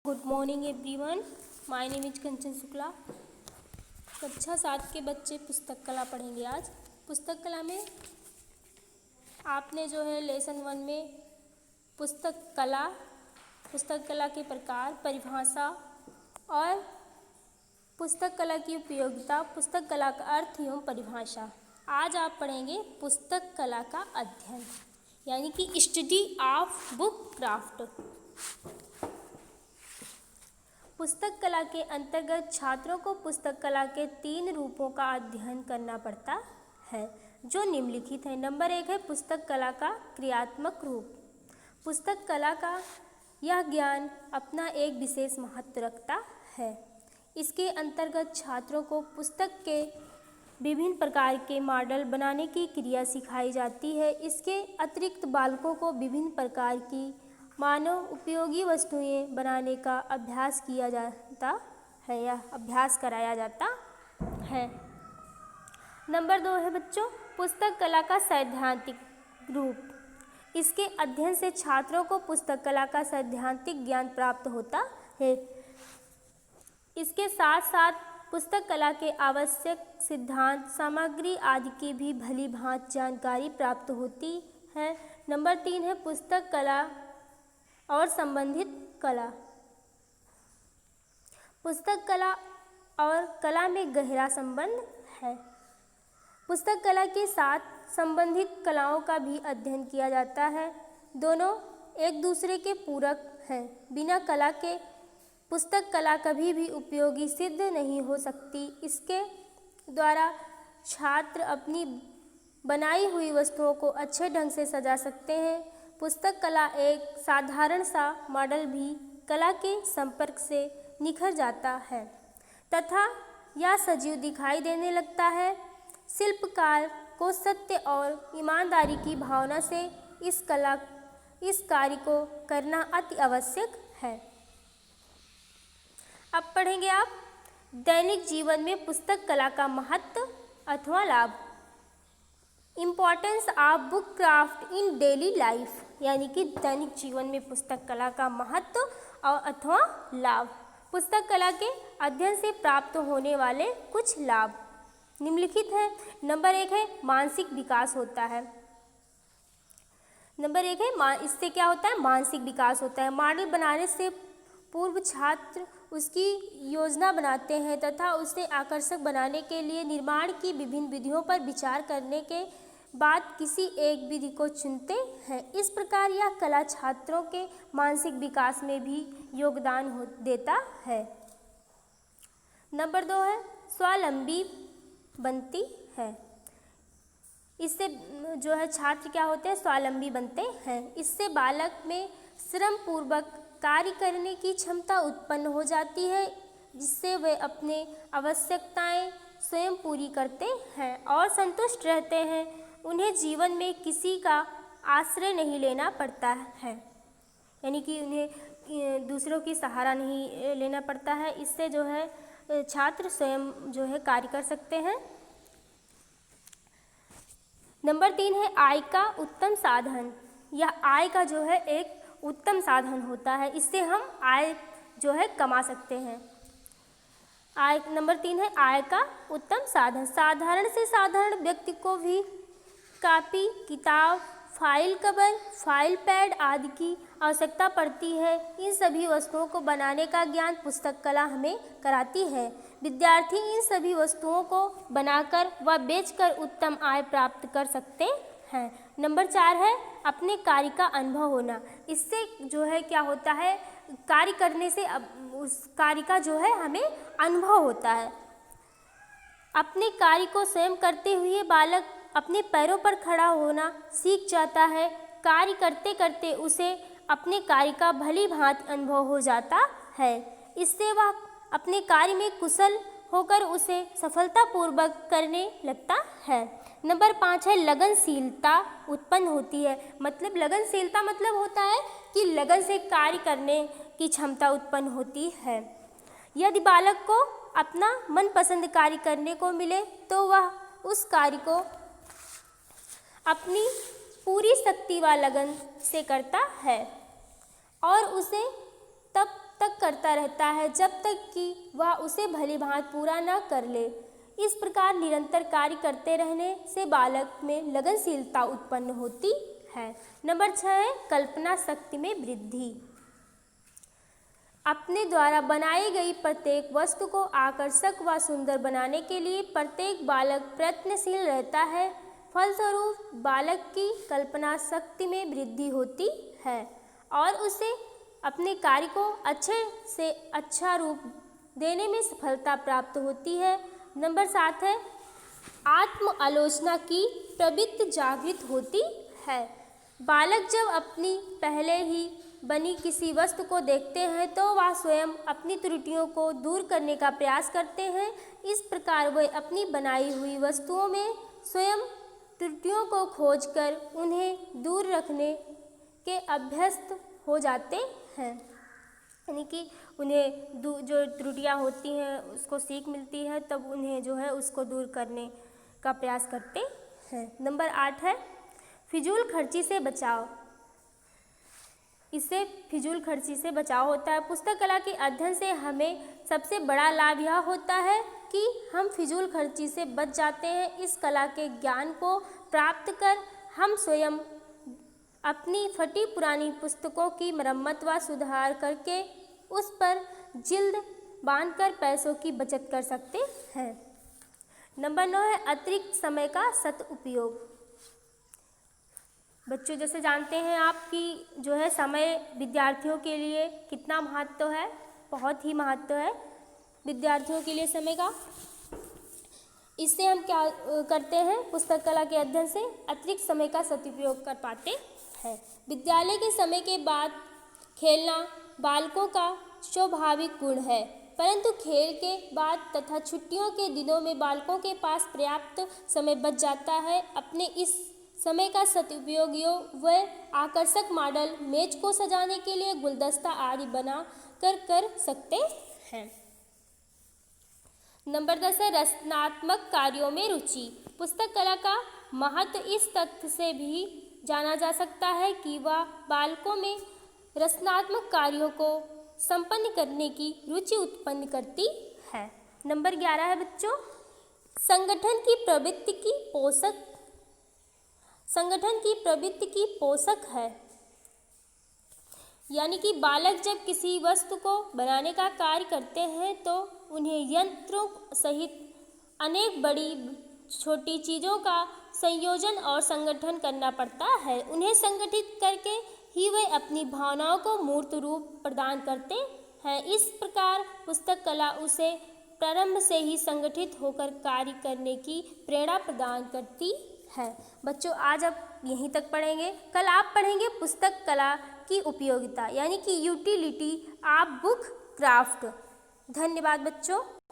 Good morning everyone, my name is Kanchan Shukla. कक्षा 7 के बच्चे पुस्तक कला पढ़ेंगे आज। पुस्तक कला में आपने जो है लेसन 1 में पुस्तक कला के प्रकार, परिभाषा और पुस्तक कला की उपयोगिता, पुस्तक कला का अर्थ एवं परिभाषा। आज आप पढ़ेंगे पुस्तक कला का अध्ययन, यानी कि स्टडी ऑफ बुक क्राफ्ट। पुस्तक कला के अंतर्गत छात्रों को पुस्तक कला के 3 रूपों का अध्ययन करना पड़ता है, जो निम्नलिखित है। नंबर 1 है पुस्तक कला का क्रियात्मक रूप। पुस्तक कला का यह ज्ञान अपना एक विशेष महत्व रखता है। इसके अंतर्गत छात्रों को पुस्तक के विभिन्न प्रकार के मॉडल बनाने की क्रिया सिखाई जाती है। इसके अतिरिक्त बालकों को विभिन्न प्रकार की मानव उपयोगी वस्तुएं बनाने का अभ्यास किया जाता है या अभ्यास कराया जाता है। नंबर 2 है बच्चों पुस्तक कला का सैद्धांतिक रूप। इसके अध्ययन से छात्रों को पुस्तक कला का सैद्धांतिक ज्ञान प्राप्त होता है। इसके साथ साथ पुस्तक कला के आवश्यक सिद्धांत, सामग्री आदि की भी भली भांति जानकारी प्राप्त होती है। नंबर 3 है पुस्तक कला और संबंधित कला। पुस्तक कला और कला में गहरा संबंध है। पुस्तक कला के साथ संबंधित कलाओं का भी अध्ययन किया जाता है। दोनों एक दूसरे के पूरक हैं। बिना कला के पुस्तक कला कभी भी उपयोगी सिद्ध नहीं हो सकती। इसके द्वारा छात्र अपनी बनाई हुई वस्तुओं को अच्छे ढंग से सजा सकते हैं। पुस्तक कला एक साधारण सा मॉडल भी कला के संपर्क से निखर जाता है तथा यह सजीव दिखाई देने लगता है। शिल्पकार को सत्य और ईमानदारी की भावना से इस कार्य को करना अति आवश्यक है। अब पढ़ेंगे आप दैनिक जीवन में पुस्तक कला का महत्व अथवा लाभ। Importance of book craft in daily life, यानी कि दैनिक जीवन में पुस्तक कला का महत्व और अथवा लाभ। पुस्तक कला के अध्ययन से प्राप्त होने वाले कुछ लाभ निम्नलिखित हैं। नंबर 1 है मानसिक विकास होता है। नंबर 1 है इससे क्या होता है, मानसिक विकास होता है। मॉडल बनाने से पूर्व छात्र उसकी योजना बनाते हैं तथा उसे आकर्षक बनाने के लिए निर्माण की विभिन्न विधियों पर विचार करने के बाद किसी एक विधि को चुनते हैं। इस प्रकार यह कला छात्रों के मानसिक विकास में भी योगदान देता है। नंबर 2 है स्वावलंबी बनती है। इससे जो है छात्र क्या होते हैं, स्वावलंबी बनते हैं। इससे बालक में श्रम पूर्वक कार्य करने की क्षमता उत्पन्न हो जाती है, जिससे वे अपने आवश्यकताएं स्वयं पूरी करते हैं और संतुष्ट रहते हैं। उन्हें जीवन में किसी का आश्रय नहीं लेना पड़ता है, यानी कि उन्हें दूसरों की सहारा नहीं लेना पड़ता है। इससे जो है छात्र स्वयं जो है कार्य कर सकते हैं। नंबर 3 है आय का उत्तम साधन। यह आय का जो है एक उत्तम साधन होता है। इससे हम आय जो है कमा सकते हैं। नंबर 3 है आय का उत्तम साधन। साधारण से साधारण व्यक्ति को भी कॉपी, किताब, फाइल कवर, फाइल पैड आदि की आवश्यकता पड़ती है। इन सभी वस्तुओं को बनाने का ज्ञान पुस्तक कला हमें कराती है। विद्यार्थी इन सभी वस्तुओं को बनाकर व बेचकर उत्तम आय प्राप्त कर सकते हैं। नंबर 4 है अपने कार्य का अनुभव होना। इससे जो है क्या होता है, कार्य करने से उस कार्य का जो है हमें अनुभव होता है। अपने कार्य को स्वयं करते हुए बालक अपने पैरों पर खड़ा होना सीख जाता है। कार्य करते करते उसे अपने कार्य का भली भांति अनुभव हो जाता है। इससे वह अपने कार्य में कुशल होकर उसे सफलतापूर्वक करने लगता है। नंबर 5 है लगनशीलता उत्पन्न होती है। मतलब लगनशीलता मतलब होता है कि लगन से कार्य करने की क्षमता उत्पन्न होती है। यदि बालक को अपना मनपसंद कार्य करने को मिले तो वह उस कार्य को अपनी पूरी शक्ति व लगन से करता है और उसे तब तक करता रहता है जब तक कि वह उसे भली भांति पूरा न कर ले। इस प्रकार निरंतर कार्य करते रहने से बालक में लगनशीलता उत्पन्न होती है। नंबर 6 है कल्पना शक्ति में वृद्धि। अपने द्वारा बनाई गई प्रत्येक वस्तु को आकर्षक व सुंदर बनाने के लिए प्रत्येक बालक प्रयत्नशील रहता है। फलस्वरूप बालक की कल्पना शक्ति में वृद्धि होती है और उसे अपने कार्य को अच्छे से अच्छा रूप देने में सफलता प्राप्त होती है। नंबर 7 है आत्म आलोचना की प्रवृत्ति जागृत होती है। बालक जब अपनी पहले ही बनी किसी वस्तु को देखते हैं तो वह स्वयं अपनी त्रुटियों को दूर करने का प्रयास करते हैं। इस प्रकार वे अपनी बनाई हुई वस्तुओं में स्वयं त्रुटियों को खोजकर उन्हें दूर रखने के अभ्यस्त हो जाते हैं। यानी कि उन्हें जो त्रुटियां होती हैं उसको सीख मिलती है, तब उन्हें जो है उसको दूर करने का प्रयास करते हैं। नंबर 8 है फिजूल खर्ची से बचाव। इससे फिजूल खर्ची से बचाव होता है। पुस्तक कला के अध्ययन से हमें सबसे बड़ा लाभ यह होता है कि हम फिजूल खर्ची से बच जाते हैं। इस कला के ज्ञान को प्राप्त कर हम स्वयं अपनी फटी पुरानी पुस्तकों की मरम्मत व सुधार करके उस पर जिल्द बांधकर पैसों की बचत कर सकते हैं। नंबर 9 है अतिरिक्त समय का सदुपयोग। बच्चों जैसे जानते हैं आप कि जो है समय विद्यार्थियों के लिए कितना महत्व है, बहुत ही महत्व है विद्यार्थियों के लिए समय का। इससे हम क्या करते हैं, पुस्तक कला के अध्ययन से अतिरिक्त समय का सदुपयोग कर पाते हैं। विद्यालय के समय के बाद खेलना बालकों का स्वाभाविक गुण है, परंतु खेल के बाद तथा छुट्टियों के दिनों में बालकों के पास पर्याप्त समय बच जाता है। अपने इस समय का सदुपयोग व आकर्षक मॉडल मेज को सजाने के लिए गुलदस्ता आदि बना कर सकते हैं। नंबर 10 है रचनात्मक कार्यों में रुचि। पुस्तक कला का महत्व इस तथ्य से भी जाना जा सकता है कि वह बालकों में रचनात्मक कार्यों को संपन्न करने की रुचि उत्पन्न करती है। नंबर 11 है बच्चों संगठन की प्रवृत्ति की पोषक है। यानी कि बालक जब किसी वस्तु को बनाने का कार्य करते हैं तो उन्हें यंत्रों सहित अनेक बड़ी छोटी चीज़ों का संयोजन और संगठन करना पड़ता है। उन्हें संगठित करके ही वे अपनी भावनाओं को मूर्त रूप प्रदान करते हैं। इस प्रकार पुस्तक कला उसे प्रारंभ से ही संगठित होकर कार्य करने की प्रेरणा प्रदान करती है। बच्चों आज आप यहीं तक पढ़ेंगे, कल आप पढ़ेंगे पुस्तक कला की उपयोगिता यानी कि यूटिलिटी ऑफ बुक क्राफ्ट। धन्यवाद बच्चों।